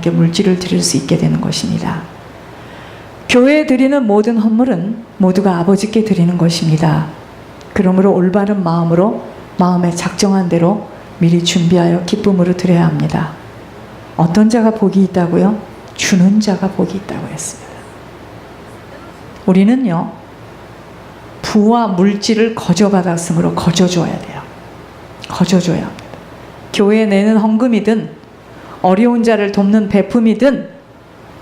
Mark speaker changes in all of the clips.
Speaker 1: 하나님께 물질을 드릴 수 있게 되는 것입니다. 교회에 드리는 모든 헌물은 모두가 아버지께 드리는 것입니다. 그러므로 올바른 마음으로 마음에 작정한 대로 미리 준비하여 기쁨으로 드려야 합니다. 어떤 자가 복이 있다고요? 주는 자가 복이 있다고 했습니다. 우리는요, 부와 물질을 거저받았으므로 거저줘야 돼요. 거저줘야 합니다. 교회에 내는 헌금이든 어려운 자를 돕는 베품이든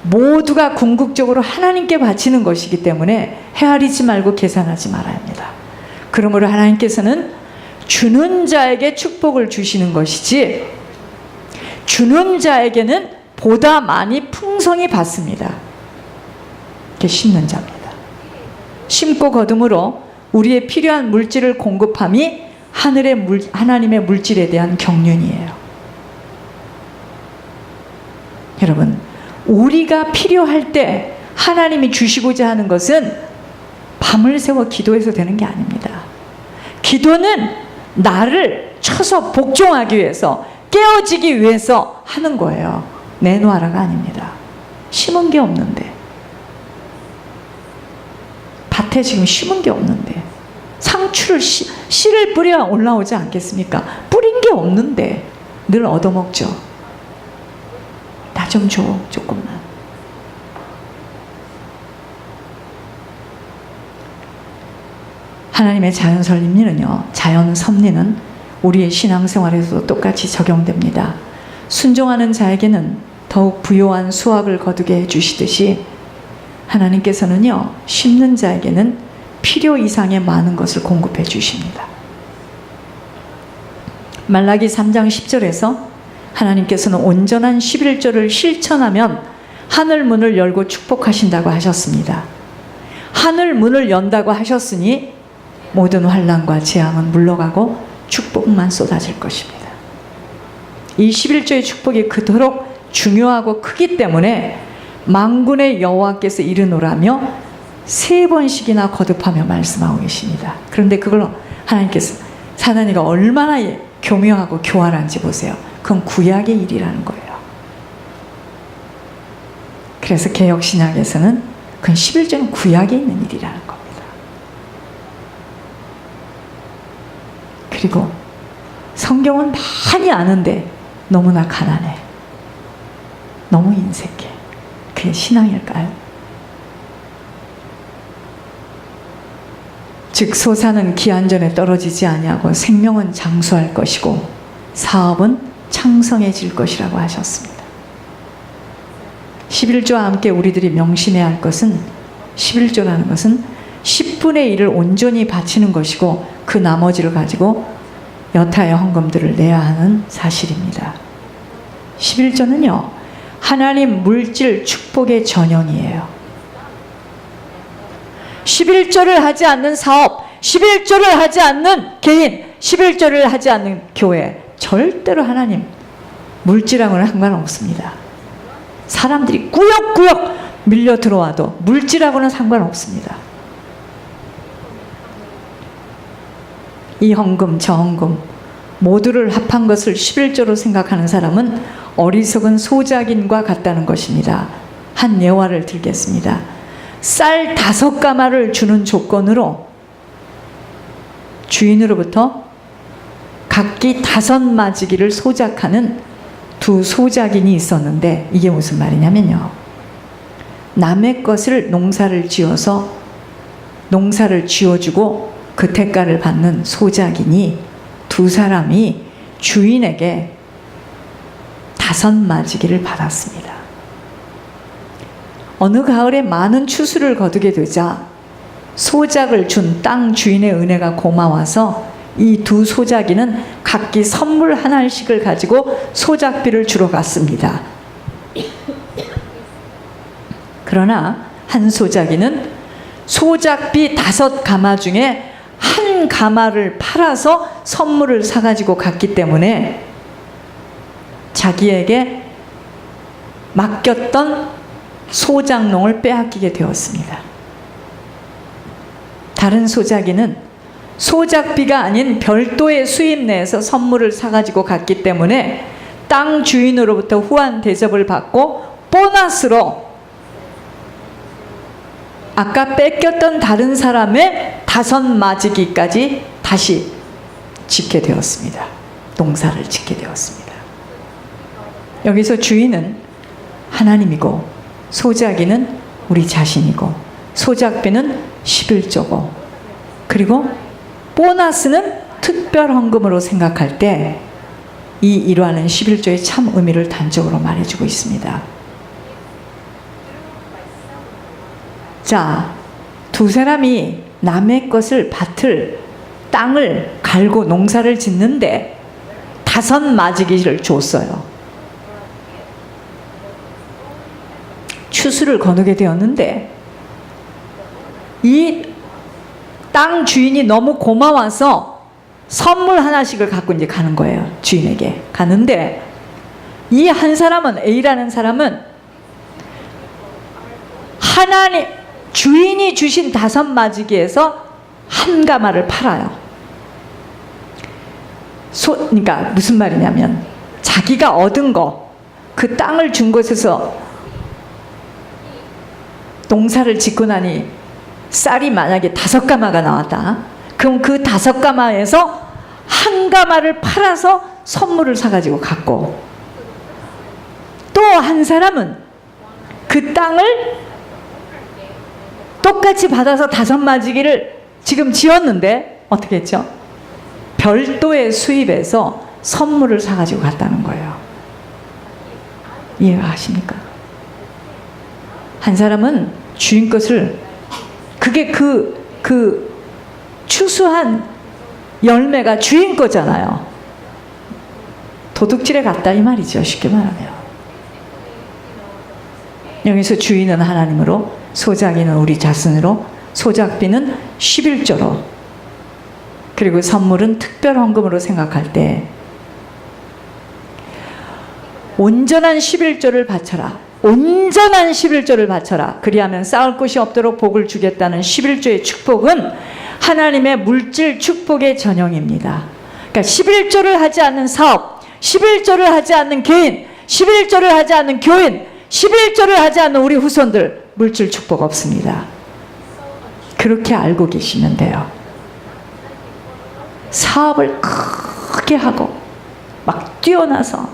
Speaker 1: 모두가 궁극적으로 하나님께 바치는 것이기 때문에 헤아리지 말고 계산하지 말아야 합니다. 그러므로 하나님께서는 주는 자에게 축복을 주시는 것이지 주는 자에게는 보다 많이 풍성히 받습니다. 이게 심는 자입니다. 심고 거둠으로 우리의 필요한 물질을 공급함이 하나님의 물질에 대한 경륜이에요. 여러분, 우리가 필요할 때 하나님이 주시고자 하는 것은 밤을 새워 기도해서 되는 게 아닙니다. 기도는 나를 쳐서 복종하기 위해서, 깨어지기 위해서 하는 거예요. 내놓아라가 아닙니다. 심은 게 없는데, 밭에 지금 심은 게 없는데 상추를 씨를 뿌려야 올라오지 않겠습니까? 뿌린 게 없는데 늘 얻어먹죠. 나 좀 줘, 조금만. 하나님의 자연 섭리는요, 자연 섭리는 우리의 신앙생활에서도 똑같이 적용됩니다. 순종하는 자에게는 더욱 부요한 수확을 거두게 해주시듯이 하나님께서는요, 심는 자에게는 필요 이상의 많은 것을 공급해 주십니다. 말라기 3장 10절에서 하나님께서는 온전한 11조를 실천하면 하늘 문을 열고 축복하신다고 하셨습니다. 하늘 문을 연다고 하셨으니 모든 환난과 재앙은 물러가고 축복만 쏟아질 것입니다. 이 11조의 축복이 그토록 중요하고 크기 때문에 만군의 여호와께서 이르노라며 3번씩이나 거듭하며 말씀하고 계십니다. 그런데 그걸 하나님께서, 사단이가 얼마나 교묘하고 교활한지 보세요. 그건 구약의 일이라는 거예요. 그래서 개역신약에서는 그건 11조는 구약에 있는 일이라는 겁니다. 그리고 성경은 많이 아는데 너무나 가난해. 너무 인색해. 그게 신앙일까요? 즉 소산은 기한전에 떨어지지 아니하고 생명은 장수할 것이고 사업은 창성해질 것이라고 하셨습니다. 11조와 함께 우리들이 명심해야 할 것은, 11조라는 것은 10분의 1을 온전히 바치는 것이고 그 나머지를 가지고 여타의 헌금들을 내야 하는 사실입니다. 11조는요, 하나님 물질 축복의 전형이에요. 11조를 하지 않는 사업, 11조를 하지 않는 개인, 11조를 하지 않는 교회, 절대로 하나님 물질하고는 상관없습니다. 사람들이 꾸역꾸역 밀려 들어와도 물질하고는 상관없습니다. 이 헌금 저 헌금 모두를 합한 것을 11조로 생각하는 사람은 어리석은 소작인과 같다는 것입니다. 한 예화를 들겠습니다. 쌀 5가마를 주는 조건으로 주인으로부터 각기 5마지기를 소작하는 2 소작인이 있었는데, 이게 무슨 말이냐면요, 남의 것을 농사를 지어주고 그 대가를 받는 소작인이 2 사람이 주인에게 5마지기를 받았습니다. 어느 가을에 많은 추수를 거두게 되자 소작을 준 땅 주인의 은혜가 고마워서 이 2 소작이는 각기 선물 하나씩을 가지고 소작비를 주러 갔습니다. 그러나 한 소작이는 소작비 5가마 중에 1가마를 팔아서 선물을 사가지고 갔기 때문에 자기에게 맡겼던 소작농을 빼앗기게 되었습니다. 다른 소작이는 소작비가 아닌 별도의 수입 내에서 선물을 사가지고 갔기 때문에 땅 주인으로부터 후한 대접을 받고 보너스로 아까 뺏겼던 다른 사람의 5 맞이기까지 다시 짓게 되었습니다. 농사를 짓게 되었습니다. 여기서 주인은 하나님이고 소작이는 우리 자신이고 소작비는 11조고 그리고 보너스는 특별 헌금으로 생각할 때 이 일화는 11조의 참 의미를 단적으로 말해주고 있습니다. 자, 2사람이 남의 것을 밭을 땅을 갈고 농사를 짓는데 5 맞이기를 줬어요. 추수를 거두게 되었는데 이 땅 주인이 너무 고마워서 선물 하나씩을 갖고 이제 가는 거예요. 주인에게 가는데 이 한 사람은 A라는 사람은 하나님 주인이 주신 5 맞이기에서 1 가마를 팔아요. 그러니까 무슨 말이냐면 자기가 얻은 거, 그 땅을 준 곳에서 농사를 짓고 나니 쌀이 만약에 5 가마가 나왔다. 그럼 그 5 가마에서 1 가마를 팔아서 선물을 사가지고 갔고, 또 한 사람은 그 땅을 똑같이 받아서 5 맞이기를 지금 지었는데 어떻게 했죠? 별도의 수입에서 선물을 사가지고 갔다는 거예요. 이해가 가십니까? 한 사람은 주인 것을, 그게 그 추수한 열매가 주인 거잖아요. 도둑질에 갔다 이 말이죠. 쉽게 말하면. 여기서 주인은 하나님으로, 소작이는 우리 자신으로, 소작비는 11조로, 그리고 선물은 특별 헌금으로 생각할 때 온전한 11조를 바쳐라. 온전한 11조를 바쳐라. 그리하면 쌓을 곳이 없도록 복을 주겠다는 11조의 축복은 하나님의 물질 축복의 전형입니다. 그러니까 11조를 하지 않는 사업, 11조를 하지 않는 개인, 11조를 하지 않는 교인, 11조를 하지 않는 우리 후손들 물질 축복 없습니다. 그렇게 알고 계시면 돼요. 사업을 크게 하고 막 뛰어나서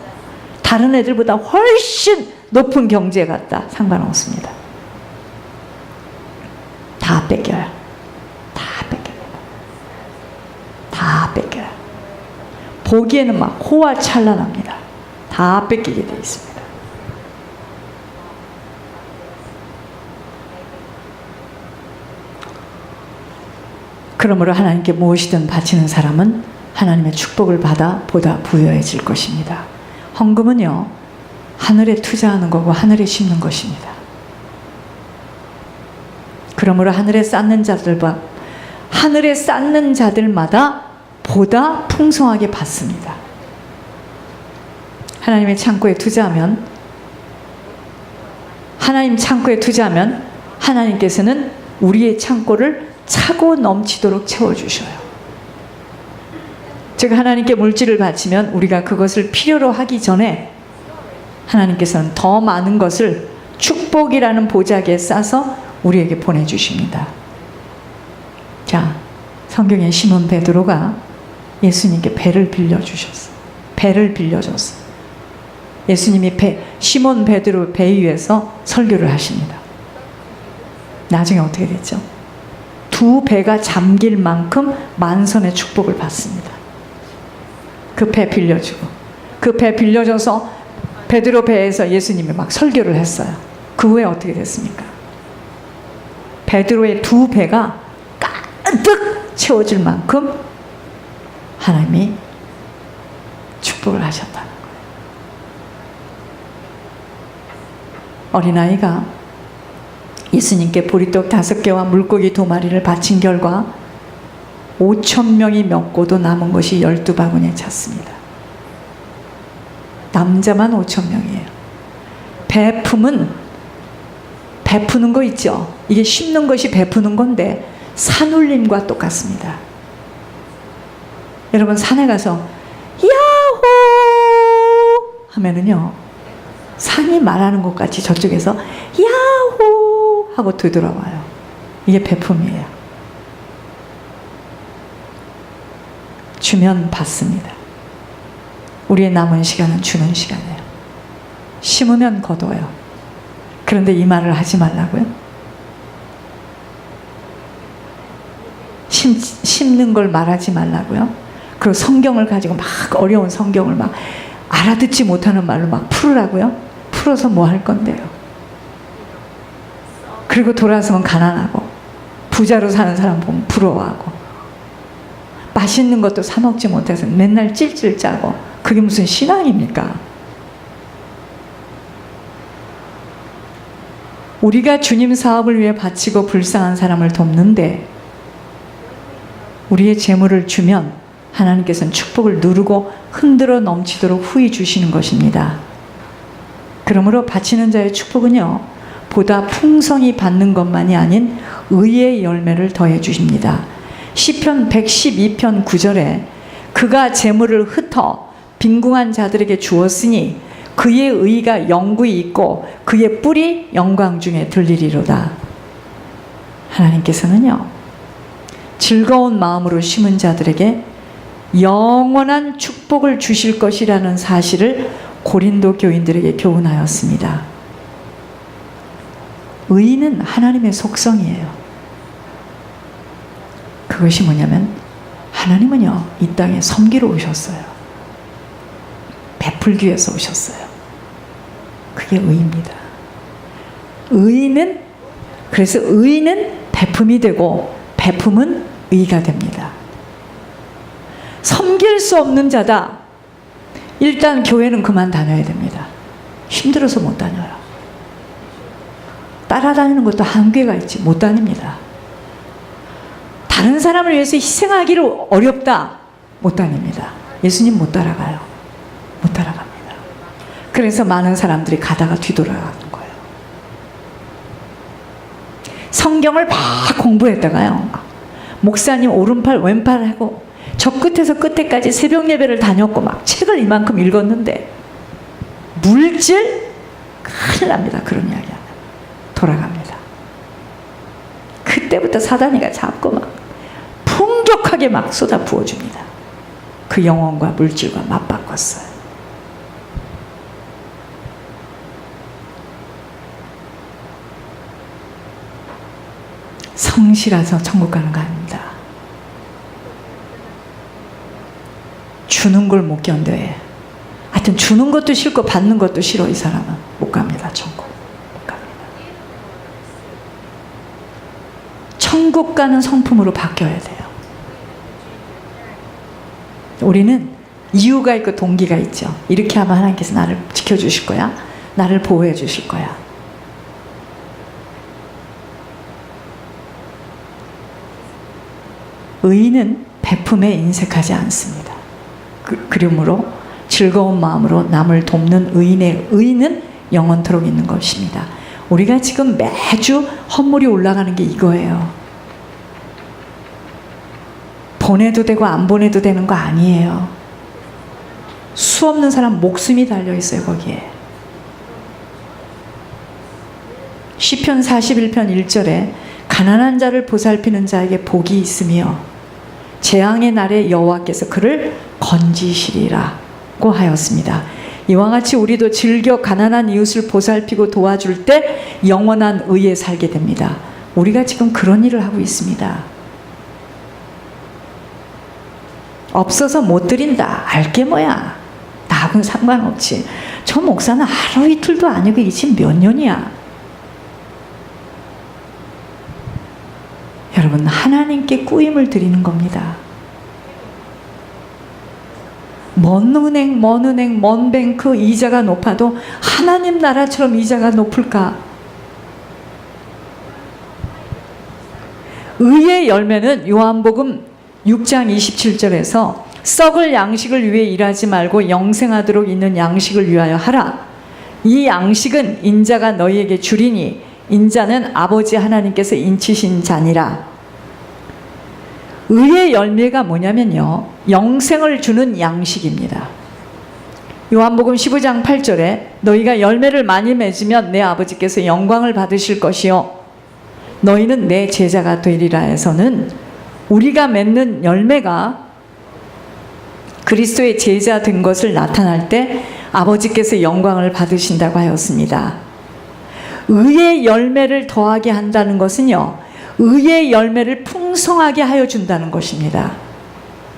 Speaker 1: 다른 애들보다 훨씬 높은 경지에 갔다 상관없습니다. 다 뺏겨요. 다 뺏겨요. 다 뺏겨요. 보기에는 막 호화찬란합니다. 다 뺏기게 되어 있습니다. 그러므로 하나님께 무엇이든 바치는 사람은 하나님의 축복을 받아 보다 부유해질 것입니다. 헌금은요, 하늘에 투자하는 거고 하늘에 심는 것입니다. 그러므로 하늘에 쌓는 자들마다 보다 풍성하게 받습니다. 하나님의 창고에 투자하면, 하나님 창고에 투자하면 하나님께서는 우리의 창고를 차고 넘치도록 채워주셔요. 즉 하나님께 물질을 바치면 우리가 그것을 필요로 하기 전에 하나님께서는 더 많은 것을 축복이라는 보자기에 싸서 우리에게 보내주십니다. 자, 성경에 시몬 베드로가 예수님께 배를 빌려주셨어요. 배를 빌려줬어요. 예수님이 시몬 베드로 배 위에서 설교를 하십니다. 나중에 어떻게 됐죠? 2 배가 잠길 만큼 만선의 축복을 받습니다. 그 배 빌려주고, 그 배 빌려줘서 베드로 배에서 예수님이 막 설교를 했어요. 그 후에 어떻게 됐습니까? 베드로의 2 배가 가득 채워질 만큼 하나님이 축복을 하셨다는 거예요. 어린아이가 예수님께 보리떡 5개와 물고기 2마리를 바친 결과 5,000명이 먹고도 남은 것이 12바구니에 찼습니다. 남자만 5,000명이에요. 베푸는 거 있죠. 이게 심는 것이 베푸는 건데 산울림과 똑같습니다. 여러분 산에 가서 야호 하면은요, 상이 말하는 것 같이 저쪽에서 야호 하고 되돌아와요. 이게 베품이에요. 주면 받습니다. 우리의 남은 시간은 주는 시간이에요. 심으면 거둬요. 그런데 이 말을 하지 말라고요? 심는 걸 말하지 말라고요? 그리고 성경을 가지고 막 어려운 성경을 막 알아듣지 못하는 말로 막 풀으라고요? 풀어서 뭐 할 건데요? 그리고 돌아서면 가난하고 부자로 사는 사람 보면 부러워하고 맛있는 것도 사 먹지 못해서 맨날 찔찔 짜고 그게 무슨 신앙입니까? 우리가 주님 사업을 위해 바치고 불쌍한 사람을 돕는데 우리의 재물을 주면 하나님께서는 축복을 누르고 흔들어 넘치도록 후히 주시는 것입니다. 그러므로 바치는 자의 축복은요, 보다 풍성히 받는 것만이 아닌 의의 열매를 더해 주십니다. 시편 112편 9절에 그가 재물을 흩어 빈궁한 자들에게 주었으니 그의 의가 영구히 있고 그의 뿔이 영광 중에 들리리로다. 하나님께서는요, 즐거운 마음으로 심은 자들에게 영원한 축복을 주실 것이라는 사실을 고린도 교인들에게 교훈하였습니다. 의는 하나님의 속성이에요. 그것이 뭐냐면 하나님은요, 이 땅에 섬기러 오셨어요. 베풀기 위해서 오셨어요. 그게 의입니다. 그래서 의는 베품이 되고 베품은 의가 됩니다. 섬길 수 없는 자다. 일단 교회는 그만 다녀야 됩니다. 힘들어서 못 다녀요. 따라다니는 것도 한계가 있지 못 다닙니다. 다른 사람을 위해서 희생하기를 어렵다. 못 다닙니다. 예수님 못 따라가요. 못 따라갑니다. 그래서 많은 사람들이 가다가 뒤돌아가는 거예요. 성경을 막 공부했다가요, 목사님 오른팔 왼팔 하고 저 끝에서 끝에까지 새벽 예배를 다녔고 막 책을 이만큼 읽었는데 물질? 큰일 납니다. 그런 이야기하면 돌아갑니다. 그때부터 사단이가 자꾸 막 풍족하게 막 쏟아 부어줍니다. 그 영혼과 물질과 맞바꿨어요. 성실해서 천국 가는 거 아닙니다. 주는 걸 못 견뎌해. 하여튼 주는 것도 싫고 받는 것도 싫어. 이 사람은 못 갑니다. 천국 못 갑니다. 천국 가는 성품으로 바뀌어야 돼요. 우리는 이유가 있고 동기가 있죠. 이렇게 하면 하나님께서 나를 지켜주실 거야. 나를 보호해 주실 거야. 의인은 베품에 인색하지 않습니다. 그러므로 즐거운 마음으로 남을 돕는 의인의 의는 영원토록 있는 것입니다. 우리가 지금 매주 헌물이 올라가는 게 이거예요. 보내도 되고 안 보내도 되는 거 아니에요. 수 없는 사람 목숨이 달려있어요. 거기에. 시편 41편 1절에 가난한 자를 보살피는 자에게 복이 있으며 재앙의 날에 여호와께서 그를 건지시리라고 하였습니다. 이와 같이 우리도 즐겨 가난한 이웃을 보살피고 도와줄 때 영원한 의에 살게 됩니다. 우리가 지금 그런 일을 하고 있습니다. 없어서 못 드린다. 알게 뭐야. 나하고는 상관없지. 저 목사는 하루 이틀도 아니고 이게 지금 몇 년이야. 여러분, 하나님께 꾸임을 드리는 겁니다. 먼 은행, 먼 뱅크 이자가 높아도 하나님 나라처럼 이자가 높을까? 의의 열매는 요한복음 6장 27절에서 썩을 양식을 위해 일하지 말고 영생하도록 있는 양식을 위하여 하라. 이 양식은 인자가 너희에게 주리니 인자는 아버지 하나님께서 인치신 자니라. 의의 열매가 뭐냐면요, 영생을 주는 양식입니다. 요한복음 15장 8절에 너희가 열매를 많이 맺으면 내 아버지께서 영광을 받으실 것이요 너희는 내 제자가 되리라 해서는 우리가 맺는 열매가 그리스도의 제자 된 것을 나타날 때 아버지께서 영광을 받으신다고 하였습니다. 의의 열매를 더하게 한다는 것은요, 의의 열매를 풍성하게 하여 준다는 것입니다.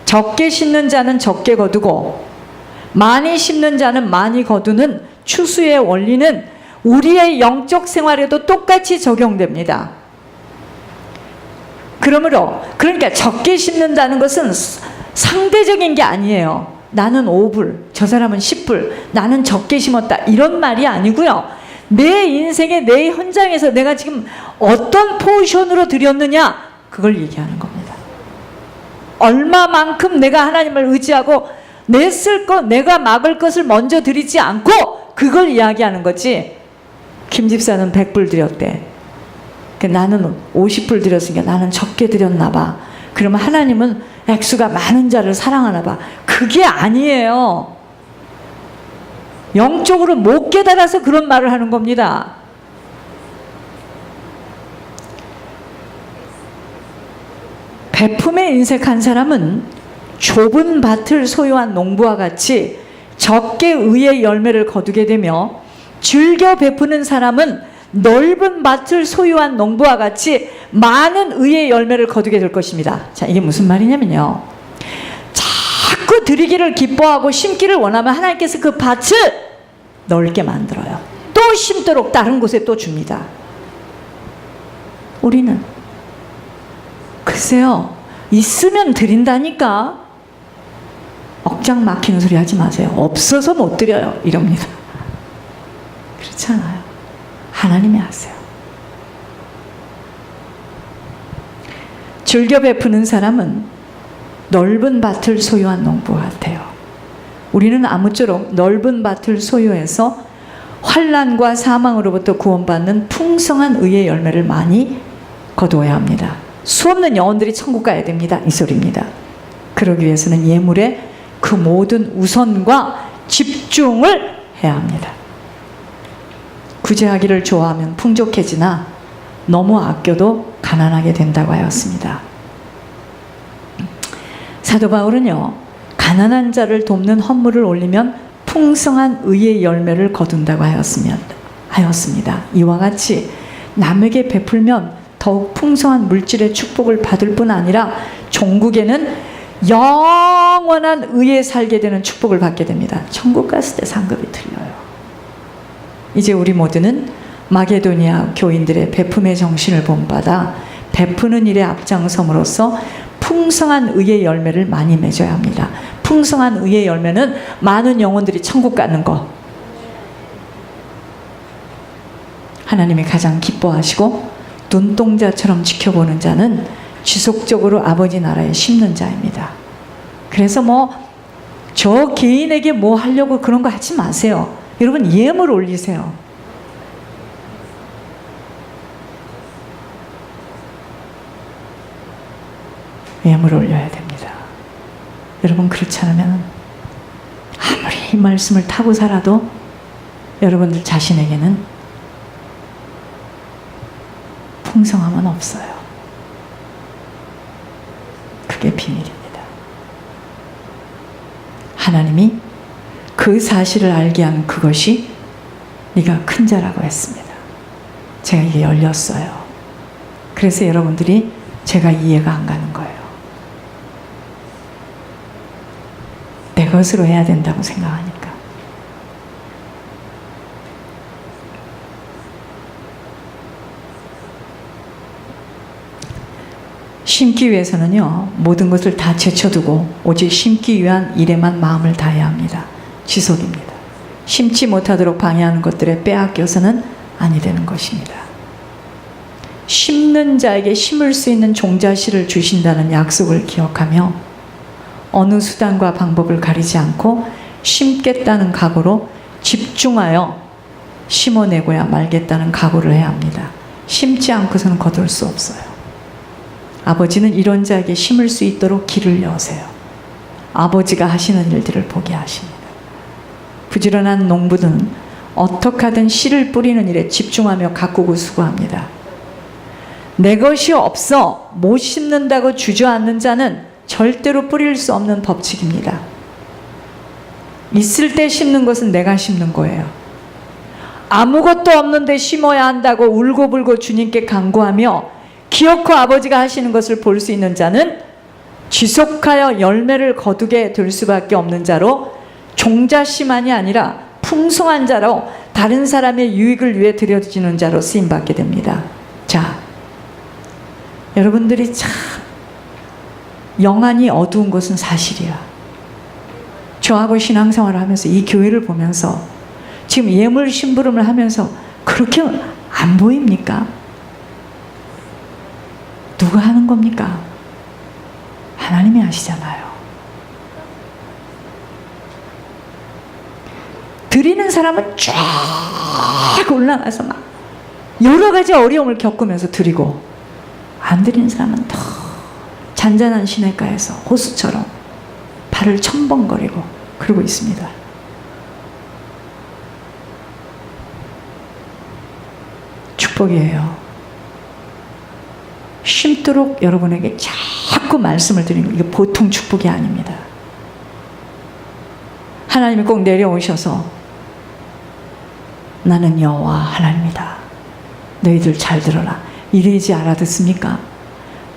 Speaker 1: 적게 심는 자는 적게 거두고 많이 심는 자는 많이 거두는 추수의 원리는 우리의 영적 생활에도 똑같이 적용됩니다. 그러므로 그러니까 적게 심는다는 것은 상대적인 게 아니에요. 나는 5불, 저 사람은 10불, 나는 적게 심었다, 이런 말이 아니고요. 내 인생의 내 현장에서 내가 지금 어떤 포지션으로 드렸느냐, 그걸 얘기하는 겁니다. 얼마만큼 내가 하나님을 의지하고 내 쓸 것, 내가 막을 것을 먼저 드리지 않고 그걸 이야기하는 거지. 김 집사는 100불 드렸대. 나는 50불 드렸으니까 나는 적게 드렸나 봐. 그러면 하나님은 액수가 많은 자를 사랑하나 봐. 그게 아니에요. 영적으로 못 깨달아서 그런 말을 하는 겁니다. 베품에 인색한 사람은 좁은 밭을 소유한 농부와 같이 적게 의의 열매를 거두게 되며, 즐겨 베푸는 사람은 넓은 밭을 소유한 농부와 같이 많은 의의 열매를 거두게 될 것입니다. 자, 이게 무슨 말이냐면요, 자꾸 드리기를 기뻐하고 심기를 원하면 하나님께서 그 밭을 넓게 만들어요. 또 심도록 다른 곳에 또 줍니다. 우리는 글쎄요, 있으면 드린다니까 억장 막히는 소리 하지 마세요. 없어서 못 드려요, 이럽니다. 그렇잖아요. 하나님이 하세요. 즐겨 베푸는 사람은 넓은 밭을 소유한 농부 같아요. 우리는 아무쪼록 넓은 밭을 소유해서 환난과 사망으로부터 구원받는 풍성한 의의 열매를 많이 거두어야 합니다. 수없는 영혼들이 천국 가야 됩니다, 이 소리입니다. 그러기 위해서는 예물에 그 모든 우선과 집중을 해야 합니다. 구제하기를 좋아하면 풍족해지나 너무 아껴도 가난하게 된다고 하였습니다. 사도 바울은요, 가난한 자를 돕는 헌물을 올리면 풍성한 의의 열매를 거둔다고 하였습니다. 이와 같이 남에게 베풀면 더욱 풍성한 물질의 축복을 받을 뿐 아니라 종국에는 영원한 의에 살게 되는 축복을 받게 됩니다. 천국 갔을 때 상급이 틀려요. 이제 우리 모두는 마게도니아 교인들의 베품의 정신을 본받아 베푸는 일에 앞장섬으로써 풍성한 의의 열매를 많이 맺어야 합니다. 풍성한 의의 열매는 많은 영혼들이 천국 가는 거. 하나님이 가장 기뻐하시고 눈동자처럼 지켜보는 자는 지속적으로 아버지 나라에 심는 자입니다. 그래서 저 개인에게 뭐 하려고 그런 거 하지 마세요. 여러분, 예물 올리세요. 예물 올려야 됩니다. 여러분, 그렇지 않으면 아무리 이 말씀을 타고 살아도 여러분들 자신에게는 풍성함은 없어요. 그게 비밀입니다. 하나님이 그 사실을 알게 한 그것이 네가 큰 자라고 했습니다. 제가 이게 열렸어요. 그래서 여러분들이 제가 이해가 안 가는 거예요. 내 것으로 해야 된다고 생각하니까. 심기 위해서는요, 모든 것을 다 제쳐두고 오직 심기 위한 일에만 마음을 다해야 합니다. 지속입니다. 심지 못하도록 방해하는 것들에 빼앗겨서는 아니 되는 것입니다. 심는 자에게 심을 수 있는 종자실을 주신다는 약속을 기억하며 어느 수단과 방법을 가리지 않고 심겠다는 각오로 집중하여 심어내고야 말겠다는 각오를 해야 합니다. 심지 않고서는 거둘 수 없어요. 아버지는 이런 자에게 심을 수 있도록 길을 여세요. 아버지가 하시는 일들을 보게 하십니다. 부지런한 농부는 어떻게 하든 씨를 뿌리는 일에 집중하며 가꾸고 수고합니다. 내 것이 없어 못 심는다고 주저앉는 자는 절대로 뿌릴 수 없는 법칙입니다. 있을 때 심는 것은 내가 심는 거예요. 아무것도 없는데 심어야 한다고 울고불고 주님께 간구하며 기어코 아버지가 하시는 것을 볼 수 있는 자는 지속하여 열매를 거두게 될 수밖에 없는 자로 종자씨만이 아니라 풍성한 자로 다른 사람의 유익을 위해 드려지는 자로 쓰임받게 됩니다. 자, 여러분들이 참 영안이 어두운 것은 사실이야. 저하고 신앙생활을 하면서 이 교회를 보면서 지금 예물 심부름을 하면서 그렇게 안 보입니까? 누가 하는 겁니까? 하나님이 하시잖아요. 드리는 사람은 쫙 올라가서 막 여러 가지 어려움을 겪으면서 드리고, 안 드리는 사람은 더 잔잔한 시냇가에서 호수처럼 발을 첨벙거리고 그러고 있습니다. 축복이에요. 쉼도록 여러분에게 자꾸 말씀을 드리는 거, 이게 보통 축복이 아닙니다. 하나님이 꼭 내려오셔서 나는 여호와 하나님이다, 너희들 잘 들어라, 이러지 알아듣습니까?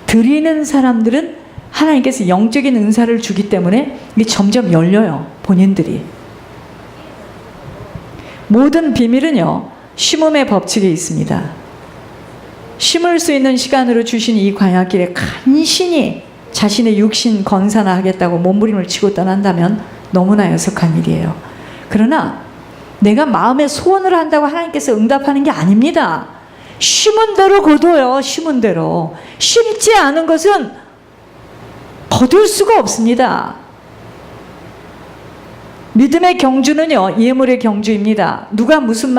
Speaker 1: 드리는 사람들은 하나님께서 영적인 은사를 주기 때문에 이게 점점 열려요. 본인들이. 모든 비밀은요, 심음의 법칙에 있습니다. 심을 수 있는 시간으로 주신 이 광야길에 간신히 자신의 육신 건사나 하겠다고 몸부림을 치고 떠난다면 너무나 연속한 일이에요. 그러나 내가 마음의 소원을 한다고 하나님께서 응답하는 게 아닙니다. 심은 대로 거둬요. 심은 대로. 심지 않은 것은 거둘 수가 없습니다. 믿음의 경주는요, 예물의 경주입니다. 누가 무슨 말